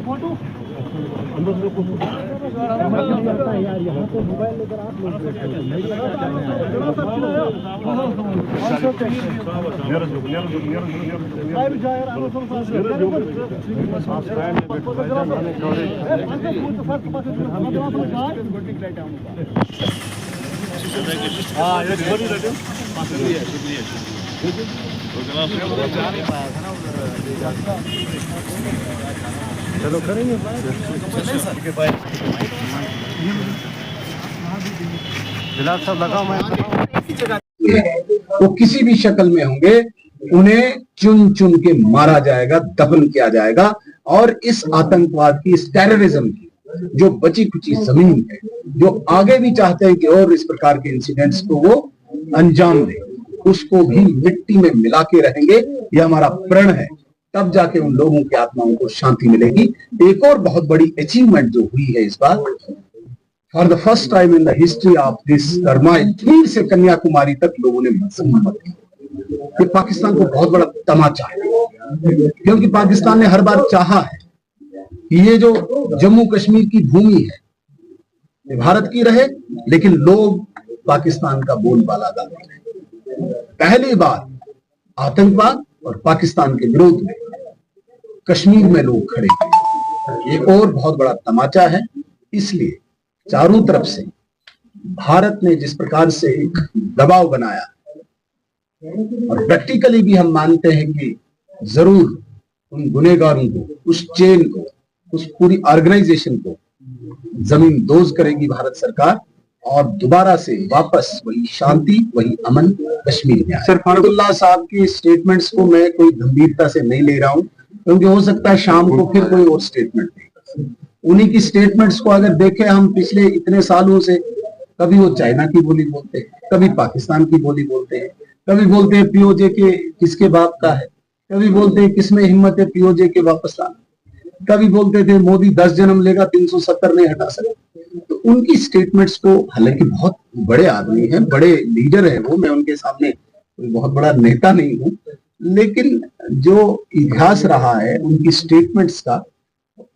Photo यार यहाँ पे मोबाइल लेकर आप लोग चलो करेंगे वो किसी भी शक्ल में होंगे, उन्हें चुन चुन के मारा जाएगा, दफन किया जाएगा। और इस आतंकवाद की, इस टेररिज्म की जो बची खुची जमीन है, जो आगे भी चाहते हैं कि और इस प्रकार के इंसिडेंट्स को वो अंजाम दे, उसको भी मिट्टी में मिला के रहेंगे। यह हमारा प्रण है, तब जाके उन लोगों की आत्माओं को शांति मिलेगी। एक और बहुत बड़ी अचीवमेंट जो हुई है इस बार, for the first time in the history of this turmoil, चीन से कन्याकुमारी तक लोगों ने मत दी। ये पाकिस्तान को बहुत बड़ा तमाचा है, क्योंकि पाकिस्तान ने हर बार चाहा है कि ये जो जम्मू कश्मीर की भूमि है ये भारत की रहे, लेकिन लोग पाकिस्तान का बोलबाला गाते रहे। पहली बार आतंकवाद और पाकिस्तान के विरोध में कश्मीर में लोग खड़े हैं। एक और बहुत बड़ा तमाचा है। इसलिए चारों तरफ से भारत ने जिस प्रकार से एक दबाव बनाया, और प्रैक्टिकली भी हम मानते हैं कि जरूर उन गुनहगारों को, उस चेन को, उस पूरी ऑर्गेनाइजेशन को जमीन दोज करेगी भारत सरकार, और दोबारा से वापस वही शांति, वही अमन कश्मीर में। सर फारूकुल्लाह साहब की स्टेटमेंट्स को मैं कोई गंभीरता से नहीं ले रहा हूं, क्योंकि हो सकता है शाम को फिर कोई और स्टेटमेंट दे। उन्हीं की स्टेटमेंट्स को अगर देखें हम पिछले इतने सालों से, कभी वो चाइना की बोली बोलते हैं, कभी पाकिस्तान की बोली बोलते हैं, कभी बोलते हैं पीओजे के किसके बाप का है, कभी बोलते हैं किसमें हिम्मत है पीओजे के वापस आना, कभी बोलते थे मोदी 10 जन्म लेगा 370 नहीं हटा सकते। तो उनकी स्टेटमेंट्स को, हालांकि बहुत बड़े आदमी हैं, बड़े लीडर हैं वो, मैं उनके सामने कोई बहुत बड़ा नेता नहीं हूं, लेकिन जो इतिहास रहा है उनकी स्टेटमेंट्स का,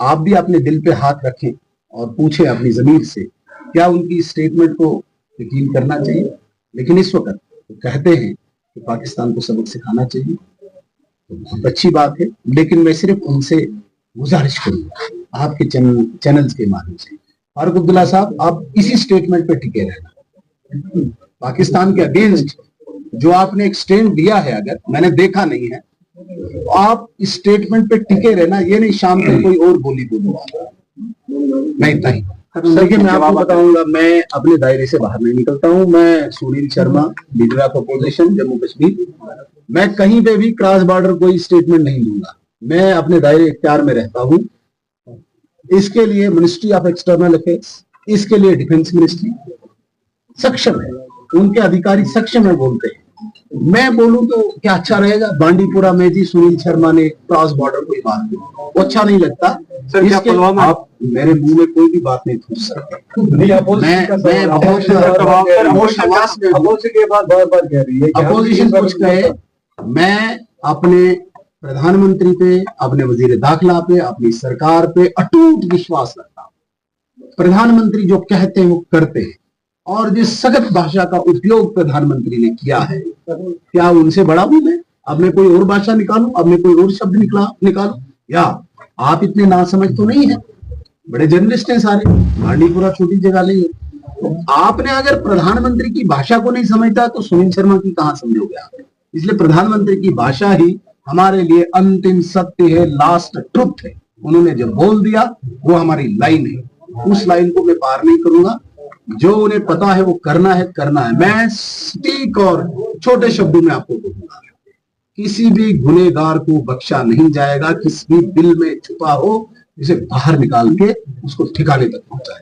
आप भी अपने दिल पे हाथ रखें और पूछें अपनी जमीर से, क्या उनकी स्टेटमेंट को यकीन करना चाहिए। लेकिन इस वक्त तो कहते हैं कि पाकिस्तान को सबक सिखाना चाहिए, तो बहुत अच्छी बात है। लेकिन मैं सिर्फ उनसे गुजारिश करूंगा आपके चैनल्स के माध्यम से, फारूक अब्दुल्ला साहब, आप इसी स्टेटमेंट पे टिके रहना। पाकिस्तान के अगेंस्ट जो आपने एक स्टैंड दिया है, अगर मैंने देखा नहीं है, तो आप इस स्टेटमेंट पे टिके रहना। ये नहीं शाम को कोई और बोली बोलूंगा, नहीं नहीं। देखिए मैं आपको बताऊंगा, मैं अपने दायरे से बाहर नहीं निकलता हूं। मैं Sunil Sharma, leader of opposition Jammu Kashmir, मैं कहीं पे भी क्रॉस बॉर्डर कोई स्टेटमेंट नहीं दूंगा। मैं अपने दायरे इख्तियार में रहता हूं। इसके लिए मिनिस्ट्री ऑफ एक्सटर्नल अफेयर्स, इसके लिए डिफेंस मिनिस्ट्री सक्षम है, उनके अधिकारी सक्षम है बोलते हैं। मैं बोलूं तो क्या अच्छा रहेगा? बांडीपुरा में जी सुनील शर्मा ने क्रॉस बॉर्डर कोई बात की, वो अच्छा नहीं लगता। सर क्या पुलवामा, आप मेरे मुंह में कोई भी बात नहीं पूछ सकते। अपोजिशन कुछ कहे, मैं अपने प्रधानमंत्री पे, अपने वजीर दाखिला पे, अपनी सरकार पे अटूट विश्वास रखता हूं। प्रधानमंत्री जो कहते हैं वो करते हैं, और जिस सख्त भाषा का उपयोग प्रधानमंत्री ने किया है, क्या उनसे बड़ा हूं मैं? अब मैं कोई और भाषा निकालूं, अब मैं कोई और शब्द निकालूं? या आप इतने नासमझ तो नहीं है? बड़े जर्नलिस्ट हैं सारे, बांडीपुरा छोटी जगह नहीं है। तो आपने अगर प्रधानमंत्री की भाषा को नहीं समझता तो सुनील शर्मा की कहां समझोगे आप? इसलिए प्रधानमंत्री की भाषा ही हमारे लिए अंतिम सत्य है, लास्ट ट्रुथ है। उन्होंने जब बोल दिया वो हमारी लाइन है, उस लाइन को मैं पार नहीं करूंगा। जो उन्हें पता है वो करना है। मैं सटीक और छोटे शब्दों में आपको कहूंगा, किसी भी गुनहगार को बख्शा नहीं जाएगा। किसी भी दिल में छुपा हो, इसे बाहर निकाल के उसको ठिकाने तक पहुंचाए।